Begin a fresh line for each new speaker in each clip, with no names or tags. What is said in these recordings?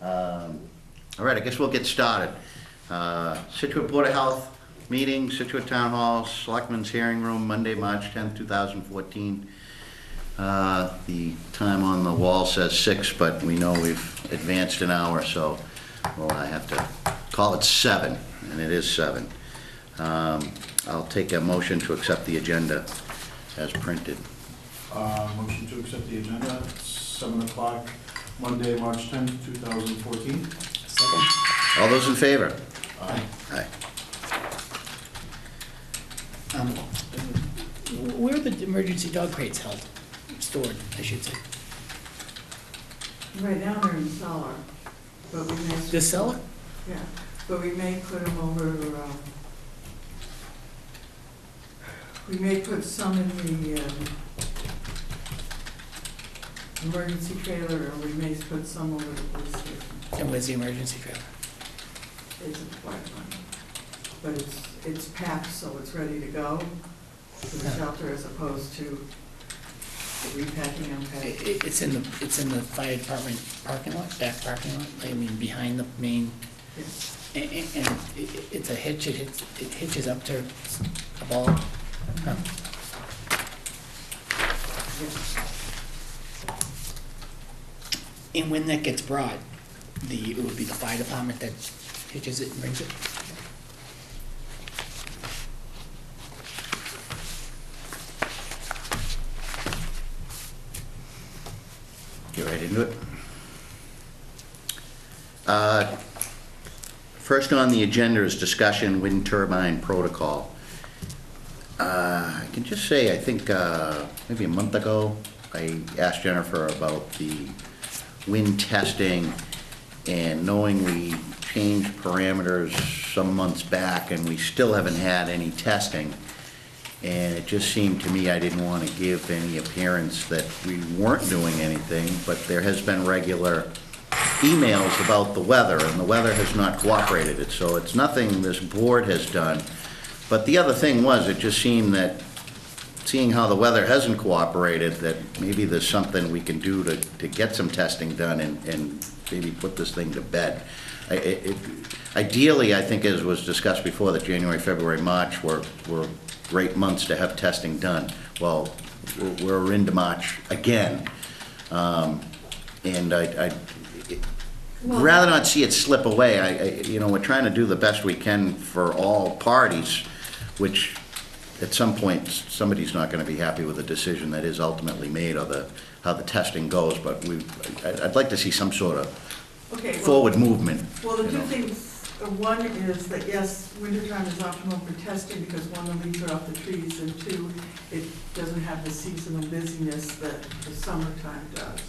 All right, I guess we'll get started. Scituate Board of Health meeting, Scituate Town Hall, Selectmen's Hearing Room, Monday, March 10th, 2014. The time on the wall says 6, but we know we've advanced an hour, so well, I have to call it 7, and it is 7. I'll take a motion to accept the agenda as printed.
Motion to accept the agenda at 7 o'clock, Monday, March 10th, 2014.
Second.
All those in favor?
Aye.
Aye.
Where are the emergency dog crates held? Stored, I should say.
Right now they're in the cellar, but we may.
The cellar?
Yeah, but we may put them over, we may put some in the, emergency trailer, or we may put some over the police station.
And where's the emergency trailer?
It's a white one, but it's packed, so it's ready to go to the shelter as opposed to the repacking and packing.
It's in the fire department parking lot, back parking lot, I mean, behind the main,
Yes.
and it's a hitch, it hitches up to a ball. Huh.
Yes.
And when that gets brought, it would be the fire department that hitches it and brings it?
Get right into it. First on the agenda is discussion wind turbine protocol. I can just say, I think maybe a month ago, I asked Jennifer about the wind testing, and knowing we changed parameters some months back and we still haven't had any testing, and it just seemed to me I didn't want to give any appearance that we weren't doing anything, but there has been regular emails about the weather, and the weather has not cooperated. So it's nothing this board has done. But the other thing was, it just seemed that, seeing how the weather hasn't cooperated, that maybe there's something we can do to get some testing done and maybe put this thing to bed. Ideally, I think as was discussed before, that January, February, March were great months to have testing done. Well, we're into March again. And rather not see it slip away, we're trying to do the best we can for all parties, which at some point, somebody's not going to be happy with the decision that is ultimately made, or how the testing goes, but I'd like to see some sort of forward movement.
Well, the two things, one is that yes, wintertime is optimal for testing because one, the leaves are off the trees, and two, it doesn't have the seasonal busyness that the summertime does.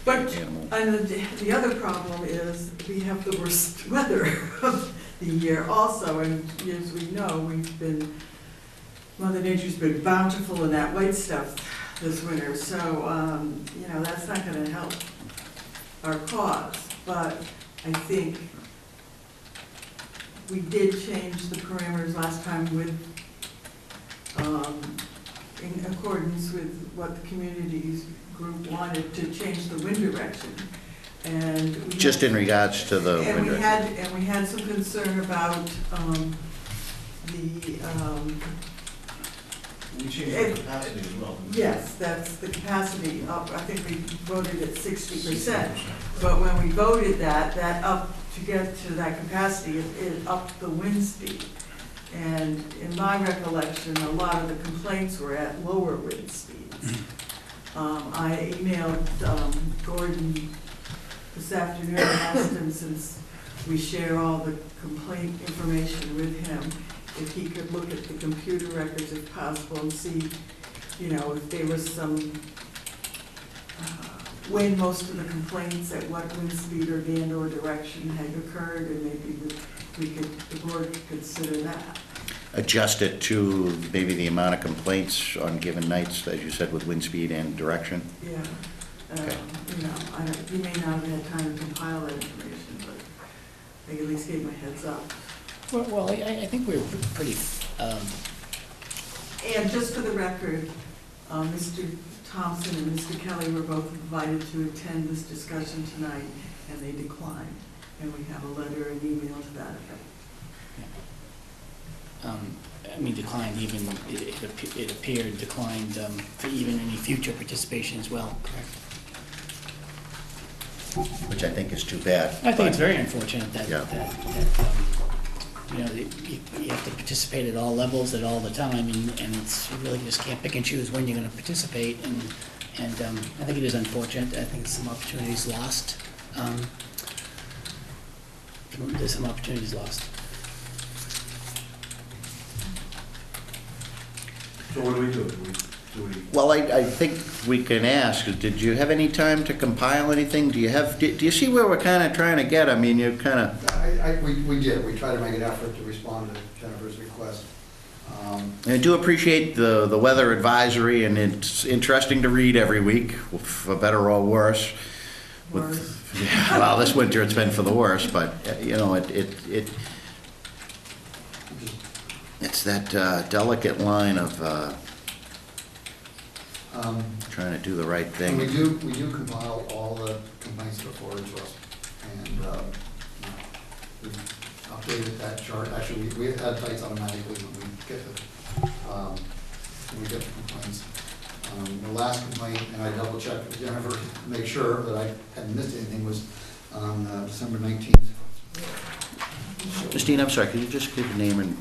But the other problem is we have the worst weather of the year also, and as we know, Mother Nature's been bountiful in that white stuff this winter, so, that's not gonna help our cause. But I think we did change the parameters last time in accordance with what the communities group wanted to change the wind direction. And
Just in regards to the wind direction.
And we had some concern about
We changed the capacity as well.
yes, that's the capacity up. I think we voted at 60%. But when we voted that up to get to that capacity, it upped the wind speed. And in my recollection, a lot of the complaints were at lower wind speeds. I emailed Gordon this afternoon and asked him, since we share all the complaint information with him, if he could look at the computer records if possible and see, if there was some, when most of the complaints, at what wind speed or direction had occurred, and maybe the board could consider that.
Adjust it to maybe the amount of complaints on given nights, as you said, with wind speed and direction?
Yeah.
Okay.
You may not have had time to compile that information, but I at least gave my heads up.
Well, I think we're pretty,
And just for the record, Mr. Thompson and Mr. Kelly were both invited to attend this discussion tonight, and they declined. And we have a letter and email to that effect.
I mean, declined even, it appeared declined for even any future participation as well, correct?
Which I think is too bad.
I think it's very unfortunate that,
Yeah.
you know, you have to participate at all levels at all the time, and it's, you really just can't pick and choose when you're gonna participate, and I think it is unfortunate. I think some opportunities lost. There's some opportunities lost.
So what do we do?
Well, I think we can ask, did you have any time to compile anything? Do you see where we're kind of trying to get? I mean, you kind of...
We did. We tried to make an effort to respond to Jennifer's request.
I do appreciate the weather advisory, and it's interesting to read every week, for better or worse.
Worse.
Yeah, well, this winter it's been for the worse, but, you know, it's that delicate line of trying to do the right
And we
thing.
do compile all the complaints that are forwarded to us. And we've updated that chart. Actually, we add sites automatically when we get the complaints. The last complaint, and I double checked with Jennifer to make sure that I hadn't missed anything, was on December 19th.
Justine, I'm sorry, could you just give your name and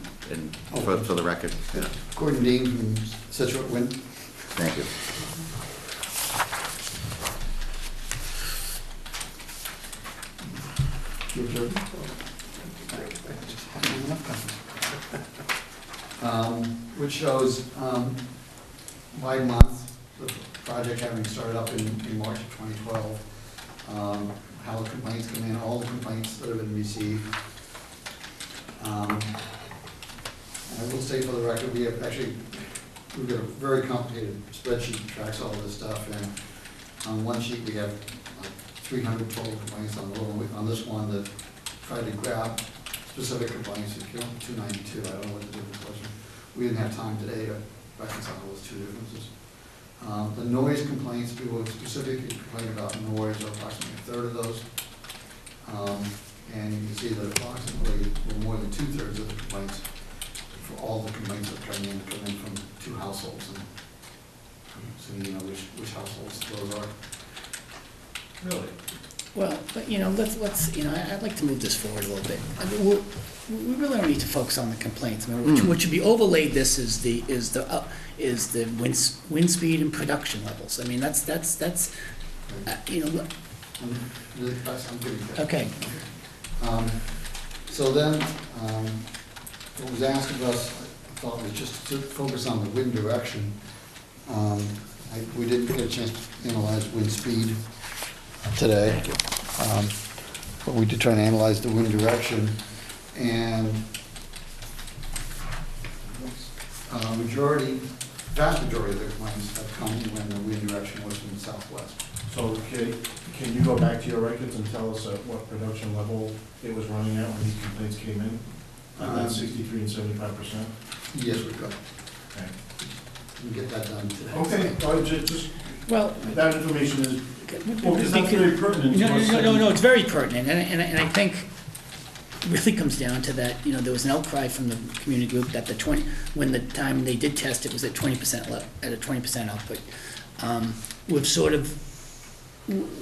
for the record? Yeah.
Gordon Dean from Scituate Wind.
Thank you.
Which shows by month, the project having started up in March of 2012, how the complaints come in, all the complaints that have been received. And I will say for the record, we've got a very complicated spreadsheet that tracks all of this stuff, and on one sheet we have like 300 total complaints on this one that tried to grab specific complaints, it killed 292, I don't know what the difference was. We didn't have time today to reconcile those two differences. The noise complaints, people specifically complain about noise, are approximately a third of those. And you can see that approximately more than 2/3 of the complaints, for all the complaints that come in from 2 households. And so you know which households those are.
Really?
Well, but, you know, let's, you know, I'd like to move this forward a little bit. I mean, we really don't need to focus on the complaints. I mean, what should be overlaid this is the wind speed and production levels. I mean, that's you know,
I'm getting that.
okay.
So then, what was asked of us, I thought was just to focus on the wind direction. We didn't get a chance to analyze wind speed today. But we did try to analyze the wind direction, and vast majority of the complaints have come when the wind direction was from the southwest.
So can you go back to your records and tell us at what production level it was running at when these complaints came in? That 63 and 75%?
Yes, we could.
Okay.
We can get that done today.
Okay, just,
Well,
that information is, well, because that's very pertinent to us.
no, it's very pertinent, and I think it really comes down to that, you know, there was an outcry from the community group that when the time they did test, it was at 20% at a 20% output.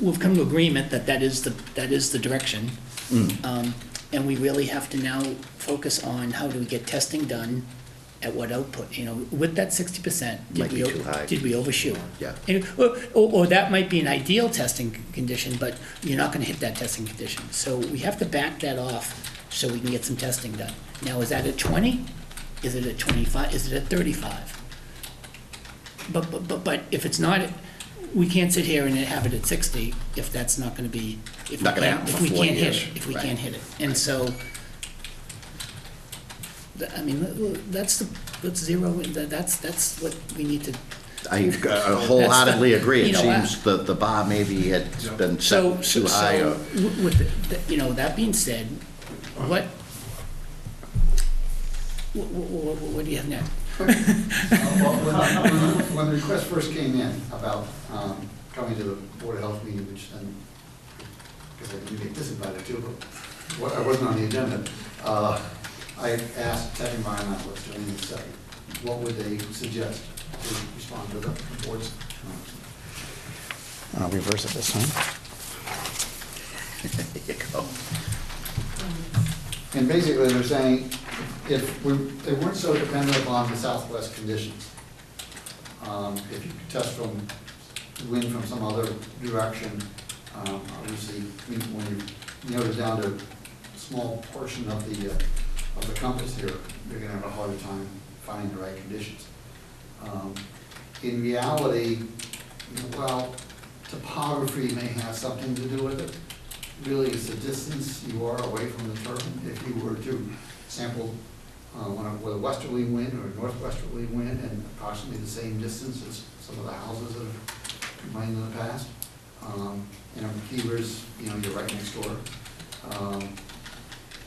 We've come to agreement that is the direction. And we really have to now focus on how do we get testing done at what output, you know, with that 60%.
Might be too high.
Did we overshoot?
Yeah.
And- Or that might be an ideal testing condition, but you're not gonna hit that testing condition. So we have to back that off so we can get some testing done. Now, is that at 20? Is it at 25? Is it at 35? But if it's not, we can't sit here and have it at 60 if that's not gonna be, if
Not gonna happen
if
for
we
4
can't hit
years.
it, if we
Right.
can't hit it. And so, I mean, that's zero, that's what we need to.
I wholeheartedly agree. It
You know,
seems the bar maybe had been
So,
set too high. Or
you know, that being said, what do you have next?
When the request first came in about coming to the Board of Health meeting, which then, because I didn't get disinvited too, but I wasn't on the agenda, I asked tech environmentalists during the study, what would they suggest to respond to the board's? I'll reverse it this time.
There you go.
And basically, they're saying, if they weren't so dependent upon the southwest conditions, if you could test from wind from some other direction, obviously, when you narrow it down to a small portion of the compass here, you're gonna have a harder time finding the right conditions. In reality, well, topography may have something to do with it. Really, it's the distance you are away from the turbine. If you were to sample with a westerly wind or a northwesterly wind and approximately the same distance as some of the houses that have mined in the past, Kiever's, you're right next door.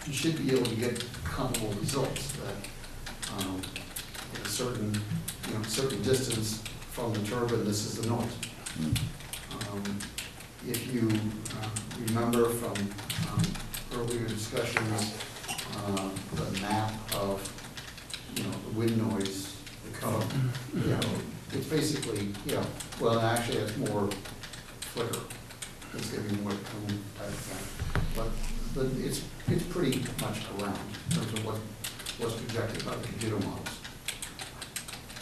You should be able to get comparable results that at a certain distance from the turbine, this is the noise. If you remember from earlier discussions, the map of, the wind noise, the cone, it's basically, well, actually it's more flicker. It's gonna be more cone type of thing. But it's pretty much around in terms of what's projected by the computer models.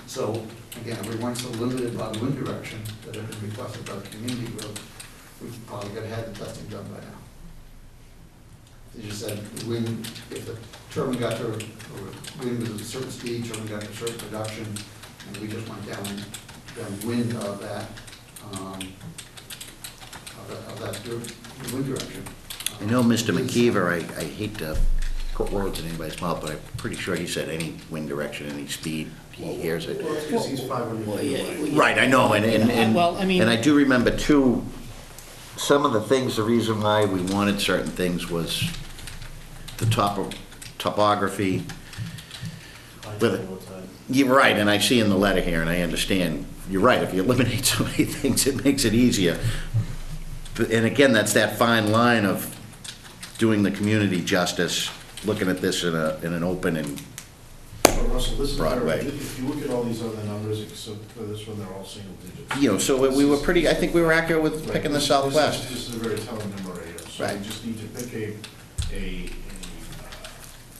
So, again, if we weren't so limited by the wind direction that had been requested by the community group, we probably could have had the testing done by now. They just said, if the turbine got to, or wind was at a certain speed, turbine got to a certain production, and we just went downwind of that wind direction.
I know Mr. McKeever, I hate to put words in anybody's mouth, but I'm pretty sure he said any wind direction, any speed, he hears it.
Well, it's because he's 500
Well,
feet
yeah,
away.
Right, I know,
Well, I mean-
and I do remember too, some of the things, the reason why we wanted certain things was the topography. You're right, and I see in the letter here, and I understand, you're right, if you eliminate so many things, it makes it easier. And again, that's that fine line of doing the community justice, looking at this in an open and,
But Russell, this is,
Broadway.
if you look at all these other numbers, except for this one, they're all single digits.
so we were pretty, I think we were accurate with
Right,
picking the
this-
Southwest.
This is a very telling numerator, so
Right.
we just need to pick a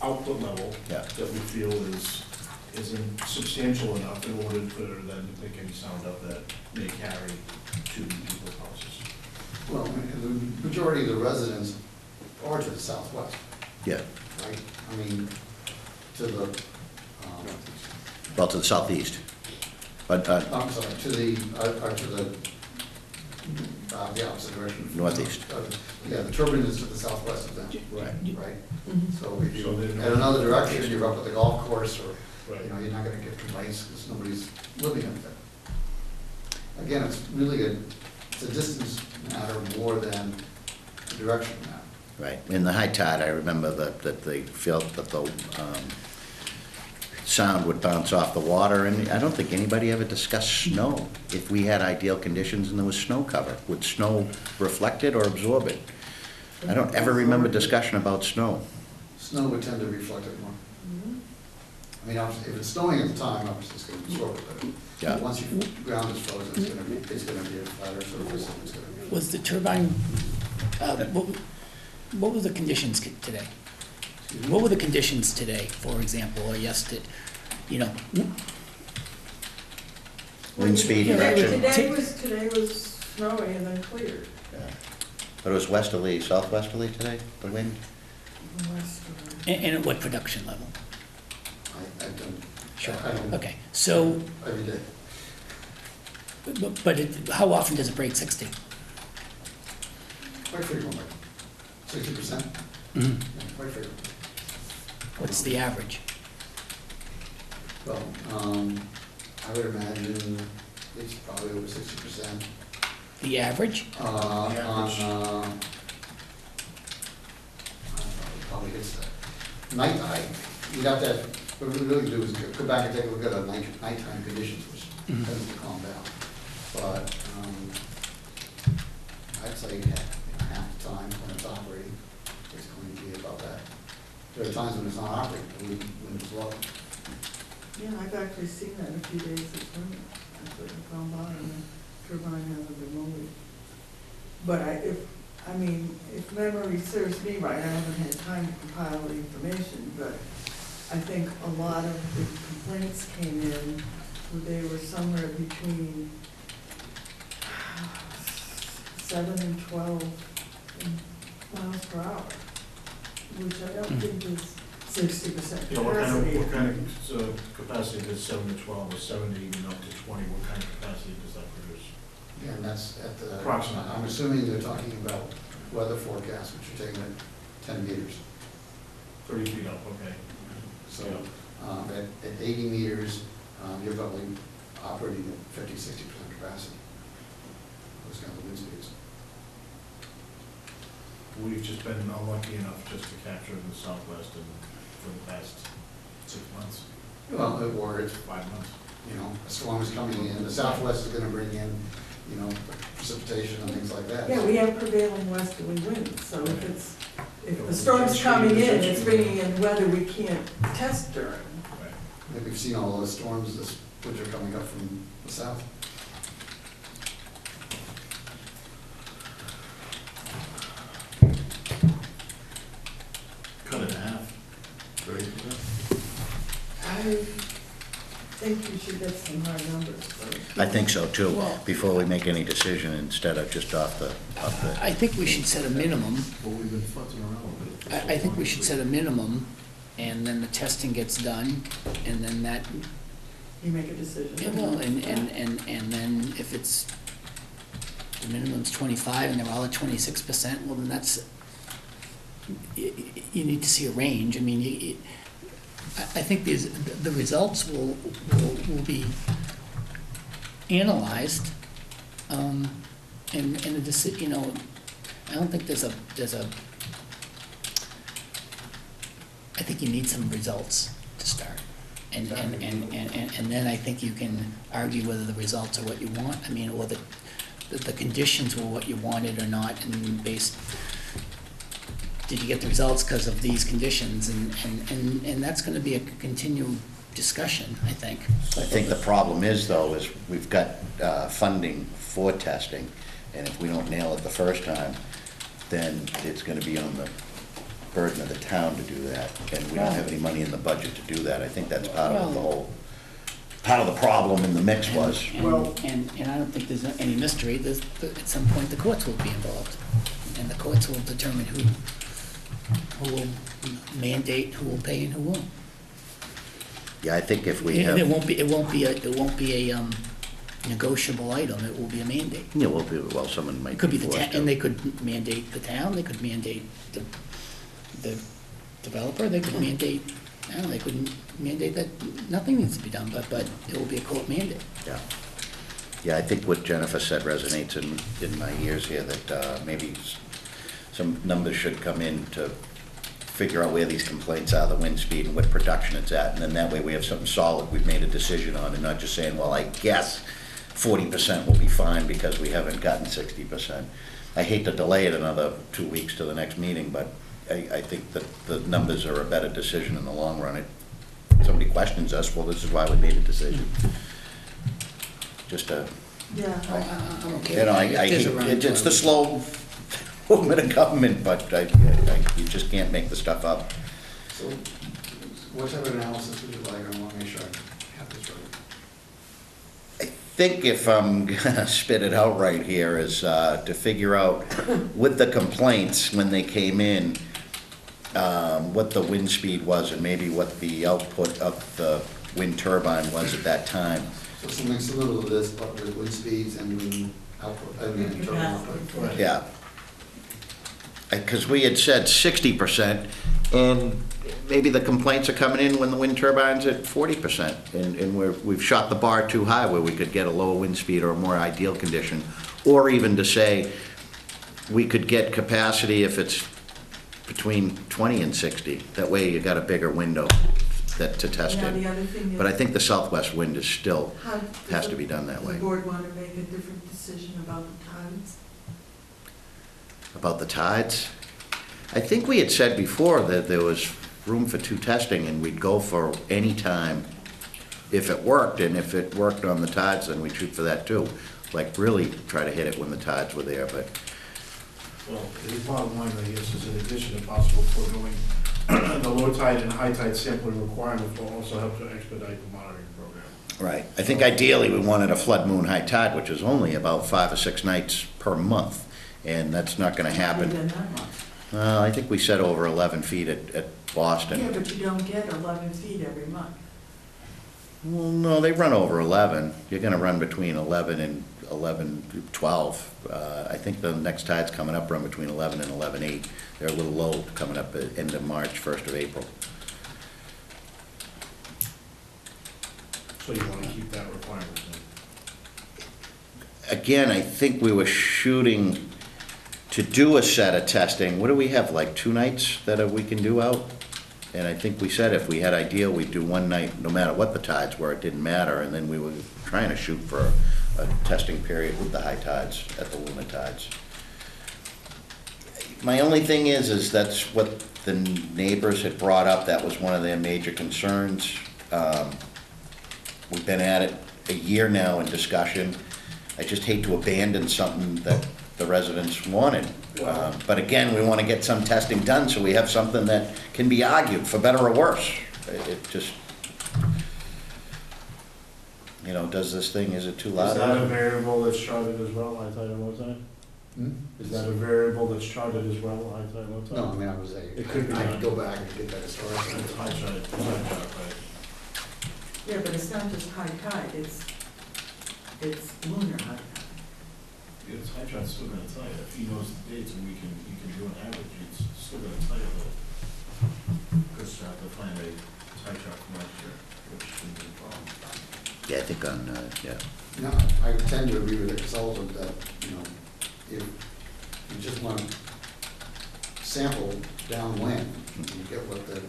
output level
Yeah.
that we feel isn't substantial enough in order for them to pick any sound up that may carry to people's houses.
Well, the majority of the residents are to the southwest,
Yeah,
right? I mean, to the,
well, to the southeast. But,
I'm sorry, to the opposite direction.
Northeast.
Yeah, the turbine is to the southwest of them.
Right.
Right? So if you,
So they're not-
at another direction, you're up at the golf course, or,
Right.
you're not gonna get complaints because nobody's living up there. Again, it's really it's a distance matter more than a direction matter.
right, in the high tide, I remember that they felt that the sound would bounce off the water, and I don't think anybody ever discussed snow. If we had ideal conditions and there was snow cover, would snow reflect it or absorb it? I don't ever remember discussion about snow.
Snow would tend to reflect it more. I mean, obviously, if it's snowing at the time, obviously it's gonna absorb it, but
Yeah.
once the ground is frozen, it's gonna be a flatter surface, and it's gonna be.
Was the turbine, what were the conditions today? What were the conditions today, for example, or
Wind speed, direction.
Today was snowy and then cleared.
Yeah. But it was westerly, southwesterly today, the wind?
and at what production level?
I don't.
Sure,
I don't.
okay, so,
Every day.
but how often does it break 60?
Quite frequently. 60%?
Mhm.
Quite frequently.
What's the average?
Well, I would imagine it's probably over 60%.
The average?
On,
average.
I don't know, it probably hits that. Night, you'd have to have What we really do is go back and take a look at our nighttime conditions, which
Mhm.
tends to calm down. But, I'd say half the time when it's operating, it's going to be about that. There are times when it's not operating, when it's low.
Yeah, I've actually seen that a few days this winter. I've gone by and the turbine hasn't been moving. But if memory serves me right, I haven't had time to compile the information, but I think a lot of the complaints came in, where they were somewhere between 7 and 12 miles per hour, which I don't think is 60%
Yeah,
capacity.
what kind of capacity does 7 to 12, or 7 to even up to 20, what kind of capacity does that produce?
Yeah, and that's at the,
Approximately.
I'm assuming they're talking about weather forecasts, which are taken at 10 meters.
30 feet up, okay.
So, at 80 meters, you're probably operating at 50-60% capacity. Those kind of wind speeds.
We've just been unlucky enough just to capture the southwest for the past 6 months,
Well, or it's,
5 months.
you know, a storm is coming in, the southwest is gonna bring in, you know, precipitation and things like that.
Yeah, we have prevailing westerly winds, so if the storm's coming in, it's bringing in weather we can't test during.
Right.
Maybe we've seen all those storms this winter coming up from the south.
Cut it in half. 30%.
I think we should get some hard numbers first.
I think so too,
Well-
before we make any decision, instead of just off the,
I think we should set a minimum.
Well, we've been futzing around with it.
I think we should set a minimum, and then the testing gets done, and then that,
You make a decision.
yeah, well, and then if it's, the minimum's 25 and they're all at 26%, well, then that's, you need to see a range. I mean, I think the results will be analyzed, and you know, I don't think there's a, I think you need some results to start. And then I think you can argue whether the results are what you want, I mean, or the conditions were what you wanted or not, and did you get the results because of these conditions? And that's gonna be a continued discussion, I think.
I think the problem is, though, is we've got funding for testing, and if we don't nail it the first time, then it's gonna be on the burden of the town to do that, and we don't have any money in the budget to do that. I think that's part of the whole, part of the problem in the mix was.
And I don't think there's any mystery, at some point, the courts will be involved, and the courts will determine who will mandate, who will pay and who won't.
Yeah, I think if we
And
have,
it won't be a negotiable item, it will be a mandate.
yeah, well, someone might
It could
be
be the
forced
town,
to.
and they could mandate the town, they could mandate the developer, they could mandate, I don't know, they could mandate that nothing needs to be done, but it will be a court mandate.
Yeah. Yeah, I think what Jennifer said resonates in my ears here, that maybe some numbers should come in to figure out where these complaints are, the wind speed, and what production it's at, and then that way we have something solid we've made a decision on, and not just saying, well, I guess 40% will be fine because we haven't gotten 60%. I hate to delay it another 2 weeks to the next meeting, but I think that the numbers are a better decision in the long run. If somebody questions us, well, this is why we made a decision. Just a,
Yeah,
I'm okay.
you know,
with that.
I
If there's
hate,
a round
it's the
two.
slow movement of government, but you just can't make the stuff up.
So, what type of analysis would you like? I want to make sure I have this right.
I think if I'm gonna spit it out right here is to figure out with the complaints when they came in, what the wind speed was and maybe what the output of the wind turbine was at that time.
So something similar to this, but with wind speeds and wind output, I mean, turbine output.
Right.
Yeah. Because we had said 60%, and maybe the complaints are coming in when the wind turbine's at 40%, and we've shot the bar too high where we could get a lower wind speed or a more ideal condition, or even to say we could get capacity if it's between 20 and 60. That way you got a bigger window. that, to test
Now, the
it.
other thing is.
But I think the southwest wind is still,
How does
has to
the-
be done that
does
way.
the board want to make a different decision about the tides?
About the tides, I think we had said before that there was room for 2 testing, and we'd go for any time if it worked, and if it worked on the tides, then we'd shoot for that too. Like, really try to hit it when the tides were there, but,
Well, the bottom line, I guess, is in addition to possible foregoing, the low tide and high tide sampling requirements will also help to expedite the monitoring program.
right. I think ideally, we wanted a flood moon high tide, which is only about 5 or 6 nights per month, and that's not gonna
Other
happen.
than that much.
I think we said over 11 feet at Boston.
Yeah, but you don't get 11 feet every month.
Well, no, they run over 11. You're gonna run between 11 and 11, 12. I think the next tide's coming up, run between 11 and 11.8. They're a little low coming up at end of March, 1st of April.
So you want to keep that requirement then?
Again, I think we were shooting to do a set of testing. What do we have, like 2 nights that we can do out? And I think we said if we had ideal, we'd do 1 night, no matter what the tides were, it didn't matter. And then we were trying to shoot for a testing period with the high tides at the lunar tides. My only thing is that's what the neighbors had brought up. That was one of their major concerns. We've been at it a year now in discussion. I just hate to abandon something that the residents wanted. But again, we want to get some testing done so we have something that can be argued, for better or worse. It just, you know, does this thing, is it too loud?
Is that a variable that's charted as well, high tide and low tide?
Hmm?
Is that a variable that's charted as well, high tide, low tide?
No, I mean, I was
It could be
I
done.
could go back and get that
It's
historical.
high chart, right?
Yeah, but it's not just high tide, it's lunar high tide.
It's high chart's still gonna tell you, if he knows the dates and you can do an average, it's still gonna tell you though. Because you have to find a high chart from last year, which shouldn't be a problem.
Yeah, I think on, yeah.
No, I tend to agree with the consultant that, you know, if you just want to sample downwind, you get what the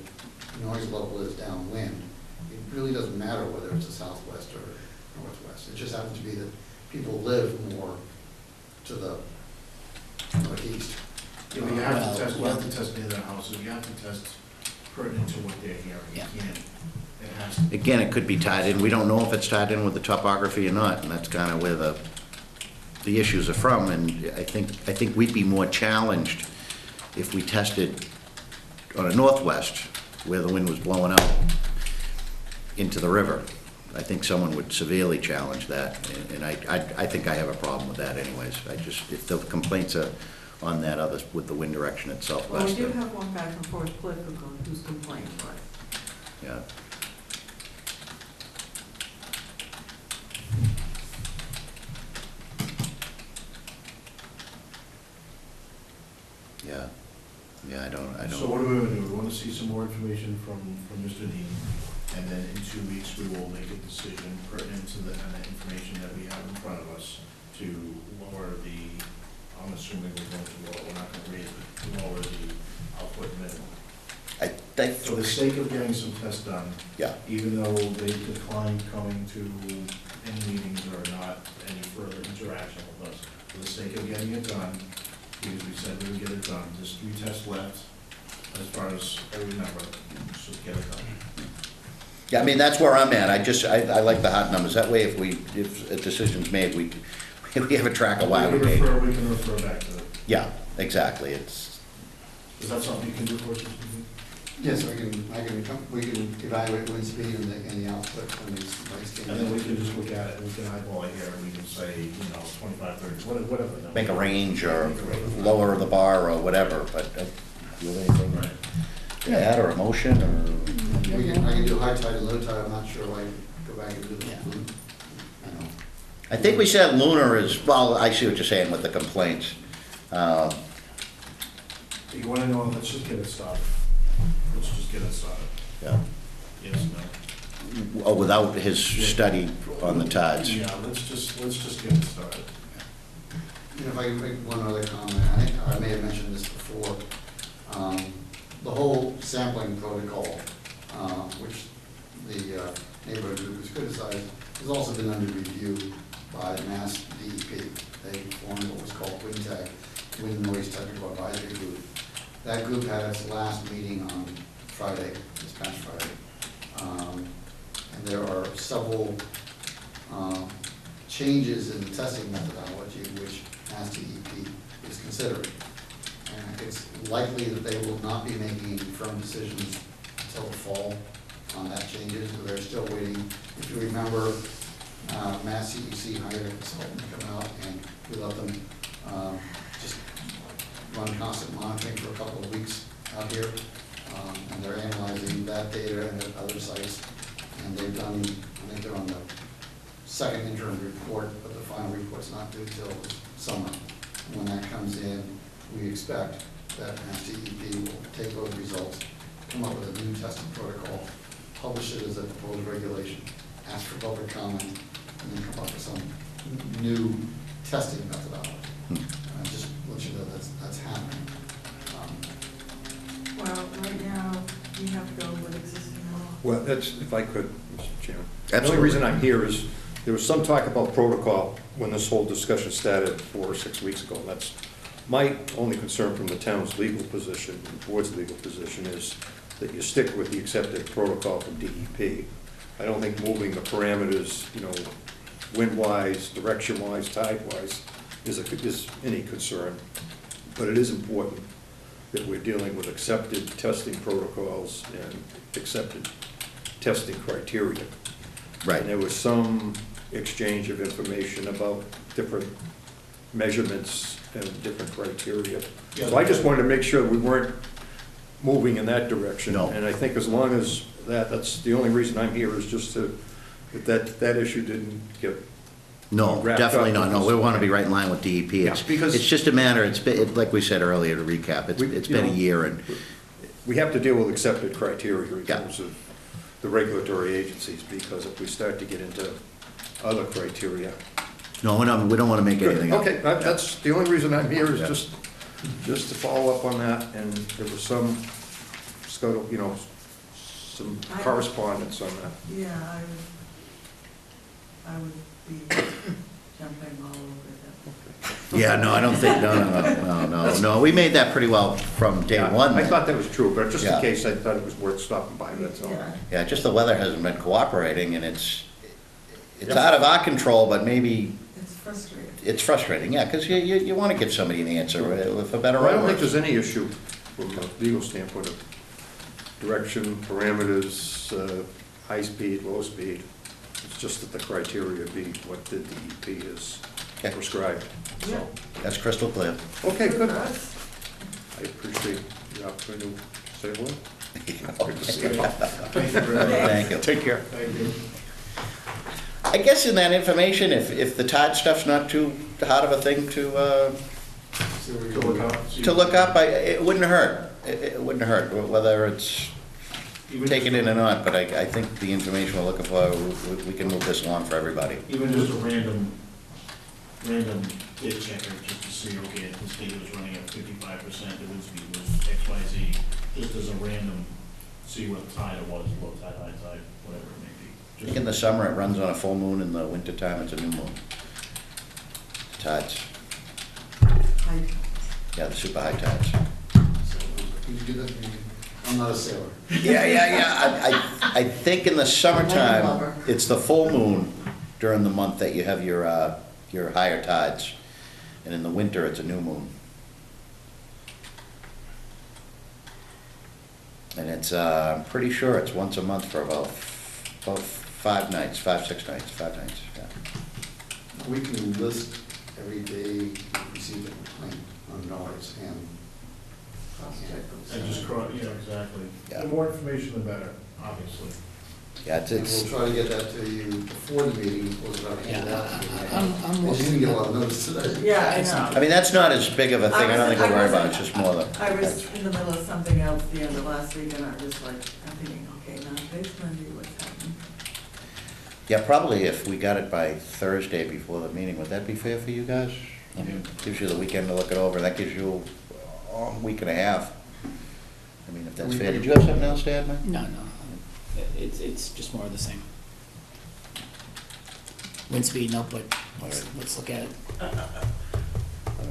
noise level is downwind, it really doesn't matter whether it's a southwest or northwest. It just happens to be that people live more to the northeast.
Yeah, but you have to test, you have to test near their houses, you have to test pertinent to what they're hearing, you
Yeah.
can't, it has to.
Again, it could be tied in, we don't know if it's tied in with the topography or not, and that's kind of where the issues are from, and I think we'd be more challenged if we tested on a northwest, where the wind was blowing out into the river. I think someone would severely challenge that, and I think I have a problem with that anyways. If the complaints are on that other, with the wind direction at
Well, we
southwest,
do have one back and forth clip who's complained, but
yeah. Yeah, I don't.
So what do we want to do? We want to see some more information from Mr. Dean, and then in 2 weeks, we will make a decision pertinent to the kind of information that we have in front of us to lower the, I'm assuming we're going to lower, we're not going to raise it, to lower the output minimum. For the sake of getting some tests done,
Yeah,
even though they declined coming to any meetings or not any further interaction with us, for the sake of getting it done, because we said we would get it done, there's 3 tests left, as far as I remember, just get it done.
yeah, I mean, that's where I'm at. I like the hot numbers. That way, if a decision's made, we have a track of why we made it.
We can refer back to it.
Yeah, exactly.
Is that something you can do for us? Mr. Dean?
Yes, we can evaluate wind speed and the output from these lights.
And then we can just look at it, we can eyeball it here, and we can say, 25, 30, whatever. number.
Make a range or
Make a range.
lower the bar or whatever, but do you have anything
Right.
to add or a motion or?
I can do high tide and low tide, I'm not sure why go back and do the,
Yeah.
I know.
I think we said lunar is, well, I see what you're saying with the complaints.
You wanna know, let's just get it started. Let's just get it started.
Yeah.
Yes, no?
Oh, without his study on the tides.
Yeah, let's just get it started.
You know, if I can make one other comment, I may have mentioned this before. The whole sampling protocol, which neighborhood group was criticized, has also been under review by Mass DEP. They formed what was called WINTAG, Wind Noise Technical Advisory Group. That group had its last meeting on Friday, this past Friday. And there are several changes in the testing methodology which Mass DEP is considering. And it's likely that they will not be making any firm decisions until the fall on that changes, but they're still waiting. If you remember, Mass CEC hired a consultant to come out, and we let them just run constant monitoring for a couple of weeks out here. And they're analyzing that data and at other sites. And they've done, I think they're on the second interim report, but the final report's not due till summer. And when that comes in, we expect that Mass DEP will take those results, come up with a new testing protocol, publish it as a proposed regulation, ask for public comment, and then come up with some new testing methodology. And just let you know that's happening.
Well, right now, we have to go with existing law.
Well, that's, if I could, Mr. Chairman. The
Absolutely.
only reason I'm here is, there was some talk about protocol when this whole discussion started 4 or 6 weeks ago. And that's my only concern from the town's legal position, the board's legal position, is that you stick with the accepted protocol from DEP. I don't think moving the parameters, wind-wise, direction-wise, tide-wise, is any concern. But it is important that we're dealing with accepted testing protocols and accepted testing criteria.
Right.
And there was some exchange of information about different measurements and different criteria. So I just wanted to make sure we weren't moving in that direction.
No.
And I think as long as that's the only reason I'm here, is just that issue didn't get.
No,
wrapped
definitely
up
not.
with
No,
this.
we want to be right in line with DEP.
Yeah,
It's,
because-
it's just a matter, like we said earlier, to recap, it's been a year, and
We have to deal with accepted criteria in
Yeah.
terms of the regulatory agencies, because if we start to get into other criteria.
no, we don't want to make anything up.
Okay, that's, the only reason I'm here is
Yeah.
just to follow up on that, and there was some, some correspondence on that.
Yeah, I would be jumping all over that.
Yeah, no, I don't think, no, we made that pretty well from day
Yeah,
one.
I thought that was true, but just in
Yeah.
case, I thought it was worth stopping by, that's all.
Yeah.
Yeah, just the weather hasn't been cooperating, and it's
Yep.
out of our control, but maybe
It's frustrating.
it's frustrating, yeah, because you want to give somebody an answer, for better
Well, I
or
don't think
worse.
there's any issue from a legal standpoint of direction, parameters, high speed, low speed. It's just that the criteria be what the DEP has
Okay.
prescribed,
Yeah.
so.
That's crystal clear.
Okay,
Good
good.
for us.
I appreciate the opportunity to say hello. Good to see
Thank
you.
you very much.
Thank you.
Take care.
Thank you.
I guess in that information, if the tide stuff's not too hard of a thing to
See where you're going. See-
look up, it wouldn't hurt. It wouldn't hurt, whether it's
Even
taken
just
in
a-
or not, but I think the information we're looking for, we can move this along for everybody.
Even just a random data checker, just to see, okay, if this data was running at 55%, the wind speed was X, Y, Z, just as a random, see what tide it was, low tide, high tide, whatever it may be.
I think in the summer it runs on a full moon, in the wintertime it's a new moon. Tides, yeah, the super high tides.
Can you do that for me? I'm not a sailor.
Yeah. I think in the
Like a
summertime,
lover.
it's the full moon during the month that you have your higher tides. And in the winter, it's a new moon. And it's, I'm pretty sure it's once a month for about 5 nights, 5, 6 nights, 5 nights, yeah.
We can list every day we receive a complaint on noise and.
And just, exactly.
Yeah.
The more information, the better, obviously.
Yeah,
And we'll
it's,
try to get that to you before the meeting, close it out. and hand it out to you.
I'm
You didn't get a lot of notice today.
Yeah, I know.
I mean, that's not as big of a thing, I don't think we'll worry about it, it's just more the.
I was in the middle of something else the end of last week, and I was like, I'm thinking, okay, now today's Monday, what's happening?
Yeah, probably if we got it by Thursday before the meeting, would that be fair for you guys? I mean, gives you the weekend to look it over, that gives you a week and a half. I mean, if that's fair. Did you have something else to add, Mike?
No, it's just more of the same. wind speed and output.
All right.
Let's look at it.
All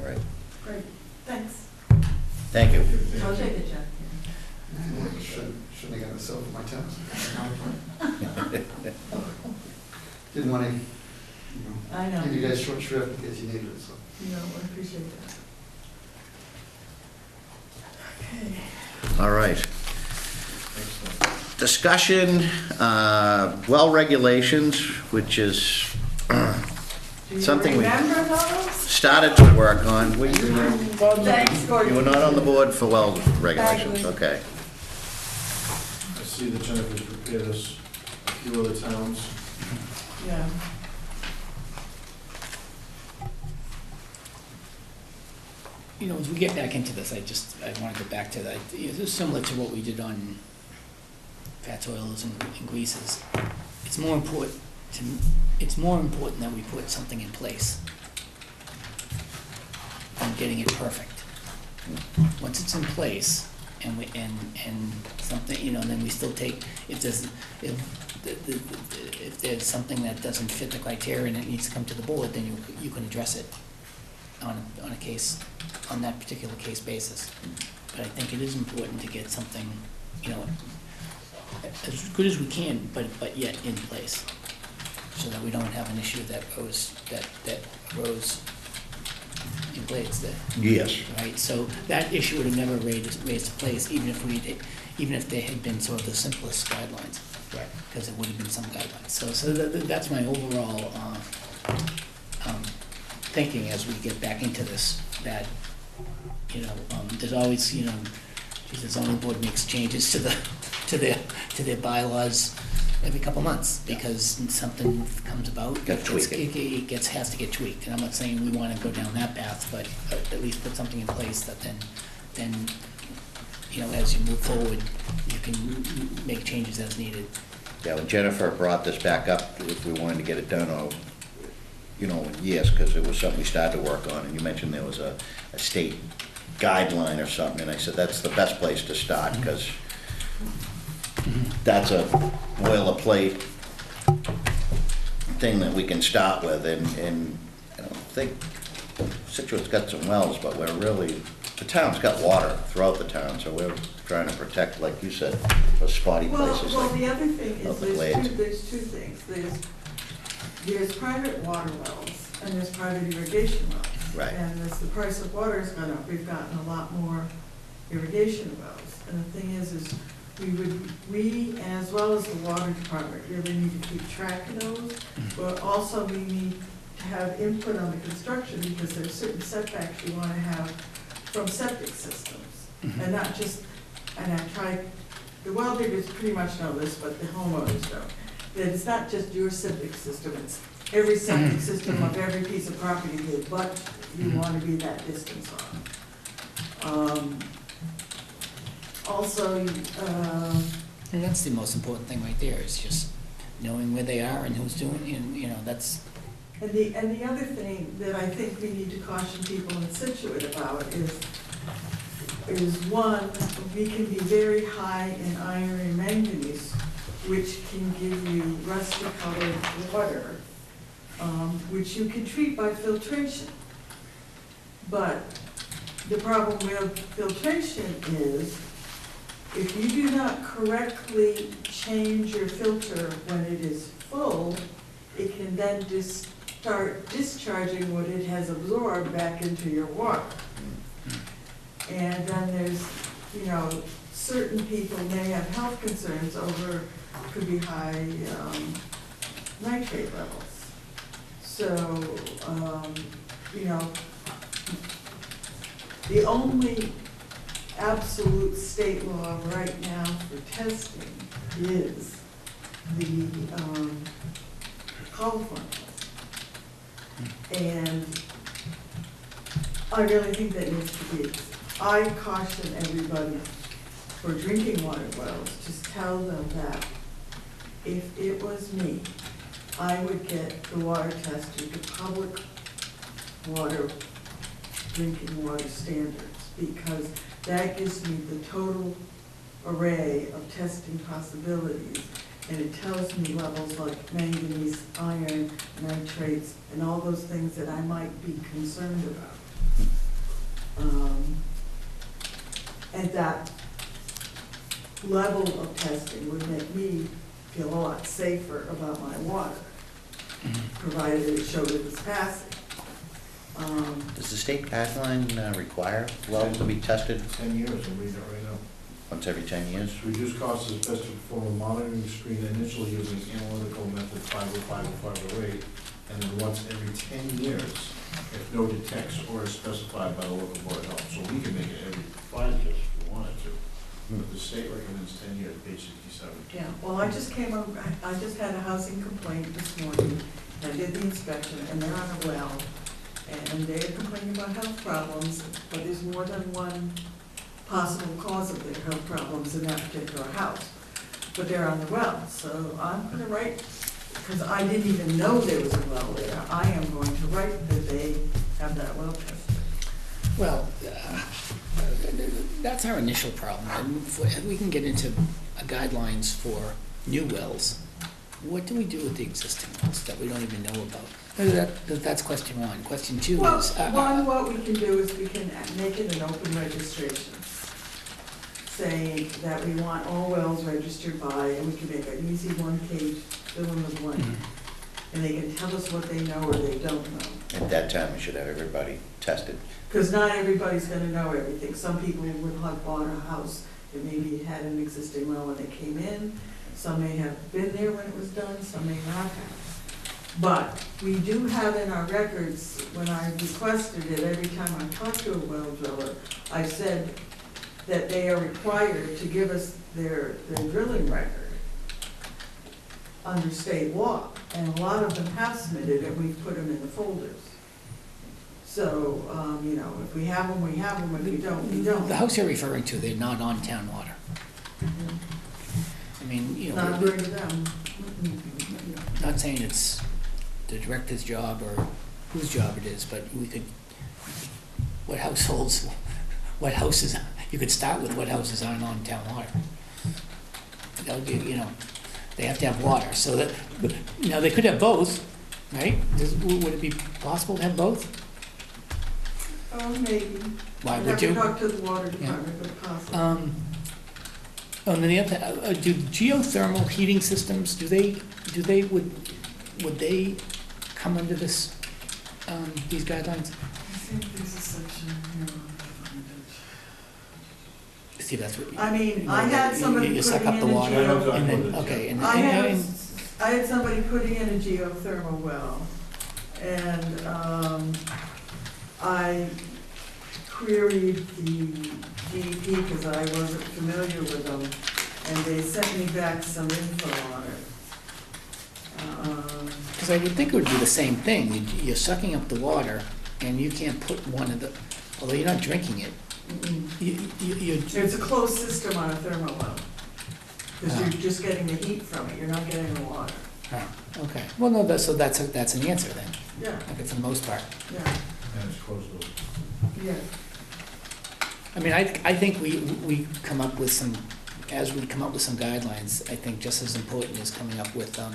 right,
Great, thanks.
thank you.
I'll take it, Jeff.
Shouldn't have gotten myself in my towns. Didn't want to,
I know.
give you guys short shrift because you needed it, so.
No, I appreciate that. Okay.
All right.
Excellent.
Discussion, well regulations, which is something
Do
we
you remember those?
started to work on. Were you involved in that?
Thanks, Gordon.
You were not on the board for well regulations,
Exactly.
okay.
I see that Jennifer's prepared us a few other towns.
Yeah.
You know, as we get back into this, I want to go back to that, this is similar to what we did on fats, oils, and greases. It's more important that we put something in place than getting it perfect. Once it's in place, and something, you know, then we still take, if there's something that doesn't fit the criteria and it needs to come to the board, then you can address it on a case, on that particular case basis. But I think it is important to get something, you know, as good as we can, but yet in place, so that we don't have an issue that arose in Blades there.
Yes.
Right, so that issue would have never raised to place, even if there had been sort of the simplest guidelines.
Right.
Because it would have been some guidelines. So that's my overall thinking as we get back into this, that, you know, there's always, you know, the zoning board makes changes to their bylaws every couple months, because something comes about.
Gotta tweak it.
It has to get tweaked, and I'm not saying we wanna go down that path, but at least put something in place that then, you know, as you move forward, you can make changes as needed.
Yeah, when Jennifer brought this back up, if we wanted to get it done, or, you know, yes, because it was something we started to work on, and you mentioned there was a state guideline or something, and I said, that's the best place to start, because that's a boilerplate thing that we can start with, and I don't think Situate's got some wells, but we're really, the town's got water throughout the town, so we're trying to protect, like you said, those spotty places.
Well,
like
the other thing is,
up the Glades.
there's two things. There's private water wells, and there's private irrigation wells.
Right.
And as the price of water has gone up, we've gotten a lot more irrigation wells. And the thing is we, as well as the water department, really need to keep track of those. But also we need to have input on the construction, because there's certain setbacks you wanna have from septic systems. And not just, and I've tried, the well diggers pretty much know this, but the homeowners don't. That it's not just your septic system, it's every septic system of every piece of property that but you wanna be that distance on. Also,
And that's the most important thing right there, is just knowing where they are and who's doing, and, you know, that's,
and the other thing that I think we need to caution people in Scituate about is one, we can be very high in iron and manganese, which can give you rusty colored water, which you can treat by filtration. But the problem with filtration is, if you do not correctly change your filter when it is full, it can then just start discharging what it has absorbed back into your water. And then there's, you know, certain people may have health concerns over, could be high nitrate levels. So, you know, the only absolute state law right now for testing is the coliform test. And I really think that needs to be, I caution everybody for drinking water wells, just tell them that if it was me, I would get the water tested to public water, drinking water standards, because that gives me the total array of testing possibilities. and it tells me levels like manganese, iron, nitrates, and all those things that I might be concerned about. And that level of testing would make me feel a lot safer about my water, provided it showed it was passing.
Does the state guideline require wells to be tested
10 years, I'm reading it right now.
once every 10 years?
To reduce costs is best to perform a monitoring screen initially using analytical method 505 or 508, and then once every 10 years, if no detects or is specified by the local board of health. So we can make it every 5 years if we wanted to. But the state recommends 10 years, page 67.
Yeah, well, I just had a housing complaint this morning, and I did the inspection, and they're on a well, and they're complaining about health problems, but there's more than one possible cause of their health problems in that particular house. But they're on the well, so I'm gonna write, because I didn't even know there was a well there, I am going to write that they have that well tested.
Well, that's our initial problem, and we can get into guidelines for new wells. What do we do with the existing wells that we don't even know about? That's question one. Question two
Well,
is.
what we can do is we can make it an open registration, saying that we want all wells registered by, and we can make an easy one-page fill in the blank. And they can tell us what they know or they don't know.
At that time, we should have everybody tested.
Because not everybody's gonna know everything. Some people will have bought a house that maybe had an existing well when they came in. Some may have been there when it was done, some may not have. But we do have in our records, when I requested it, every time I talk to a well driller, I said that they are required to give us their drilling record under state law. And a lot of them have submitted it, we've put them in the folders. So, you know, if we have them, we have them, if we don't, we don't.
The house you're referring to, they're not on town water. I mean, you
Not
know,
bring them.
not saying it's the director's job or whose job it is, but we could, what houses, you could start with what houses aren't on town water. That would be, you know, they have to have water, so that, now they could have both, right? Would it be possible to have both?
Oh, maybe.
Why
I'd
would
have to
you?
talk to the water department, but possibly.
And then the other, do geothermal heating systems, would they come under this, these guidelines?
I think there's a section here.
See, that's what.
I mean,
you know,
I had
you-
somebody
you suck
putting
up the
in a
water,
geo-
and then, okay, and
I
and-
had somebody putting in a geothermal well, and, I queried the DEP because I wasn't familiar with them, and they sent me back some info on it.
Because I would think it would be the same thing. You're sucking up the water, and you can't put one of the, although you're not drinking it, you.
It's a closed system on a thermal well, because
Ah.
you're just getting the heat from it, you're not getting the water.
Oh, okay. Well, no, so that's an answer then,
Yeah,
okay, for the most part.
yeah,
And it's closed loop.
yeah.
I mean, I think we come up with some, as we come up with some guidelines, I think just as important is coming up with a